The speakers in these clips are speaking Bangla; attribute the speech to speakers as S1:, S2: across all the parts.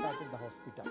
S1: At the hospital.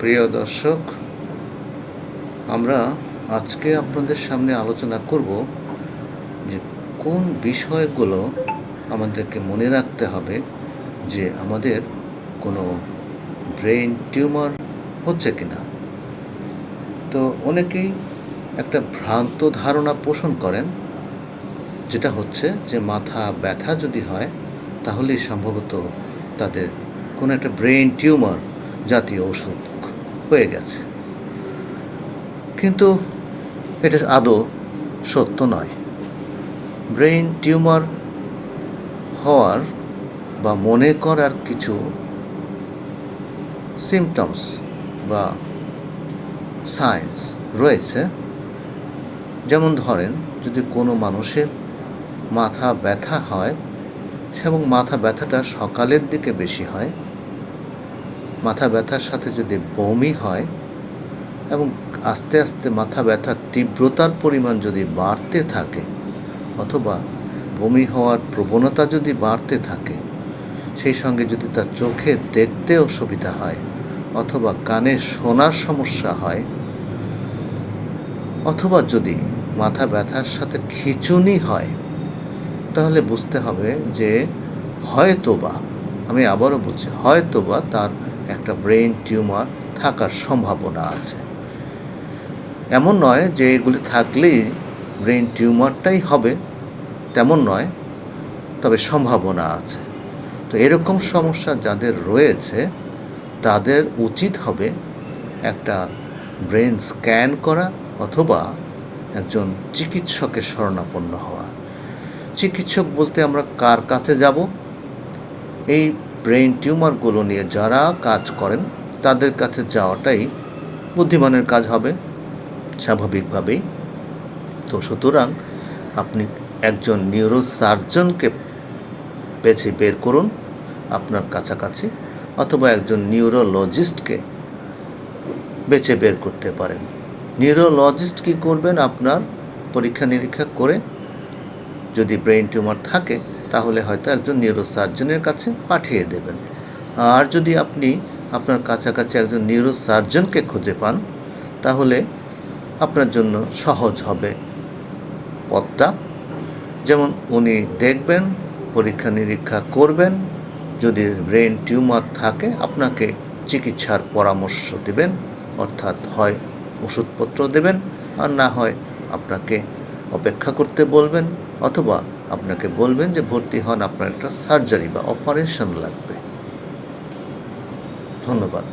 S2: প্রিয় দর্শক, আমরা আজকে আপনাদের সামনে আলোচনা করব যে কোন বিষয়গুলো আমাদেরকে মনে রাখতে হবে যে আমাদের কোনো ব্রেন টিউমার হচ্ছে কিনা। তো অনেকেই একটা ভ্রান্ত ধারণা পোষণ করেন, যেটা হচ্ছে যে মাথা ব্যথা যদি হয় তাহলেই সম্ভবত তাদের কোনো একটা ব্রেন টিউমার জাতীয় ওষুধ হয়ে গেছে। কিন্তু এটা আদৌ সত্য নয়। ব্রেন টিউমার হওয়ার বা মনে করার কিছু সিমটমস বা সাইন্স রয়েছে। যেমন ধরেন, যদি কোনো মানুষের মাথা ব্যথা হয় এবং মাথা ব্যথাটা সকালের দিকে বেশি হয়, মাথা ব্যথার সাথে যদি বমি হয় এবং আস্তে আস্তে মাথা ব্যথার তীব্রতার পরিমাণ যদি বাড়তে থাকে, অথবা বমি হওয়ার প্রবণতা যদি বাড়তে থাকে, সেই সঙ্গে যদি তার চোখে দেখতে অসুবিধা হয়, অথবা কানে শোনার সমস্যা হয়, অথবা যদি মাথা ব্যথার সাথে খিঁচুনি হয়, তাহলে বুঝতে হবে যে হয়তোবা, আমি আবারও বলছি, হয়তোবা তার একটা ব্রেন টিউমার থাকার সম্ভাবনা আছে। এমন নয় যে এগুলি থাকলেই ব্রেন টিউমারটাই হবে, তেমন নয়, তবে সম্ভাবনা আছে। তো এরকম সমস্যা যাদের রয়েছে তাদের উচিত হবে একটা ব্রেন স্ক্যান করা অথবা একজন চিকিৎসকের শরণাপন্ন হওয়া। চিকিৎসক বলতে আমরা কার কাছে যাব? এই ব্রেন টিউমারগুলো নিয়ে যারা কাজ করেন তাদের কাছে যাওয়াটাই বুদ্ধিমানের কাজ হবে স্বাভাবিকভাবেই। তো সুতরাং আপনি একজন নিউরোসার্জনকে বেছে বের করুন আপনার কাছাকাছি, অথবা একজন নিউরোলজিস্টকে বেছে বের করতে পারেন। নিউরোলজিস্ট কী করবেন? আপনার পরীক্ষা নিরীক্ষা করে যদি ব্রেন টিউমার থাকে তাহলে হয়তো একজন নিউরোসার্জনের কাছে পাঠিয়ে দেবেন। আর যদি আপনি আপনার কাছাকাছি একজন নিউরোসার্জনকে খুঁজে পান তাহলে আপনার জন্য সহজ হবে পথটা। যেমন উনি দেখবেন, পরীক্ষা নিরীক্ষা করবেন, যদি ব্রেন টিউমার থাকে আপনাকে চিকিৎসার পরামর্শ দেবেন, অর্থাৎ হয় ওষুধপত্র দেবেন, আর না হয় আপনাকে অপেক্ষা করতে বলবেন, অথবা আপনাকে বলবেন যে ভর্তি হন, আপনার একটা সার্জারি বা অপারেশন লাগবে। ধন্যবাদ।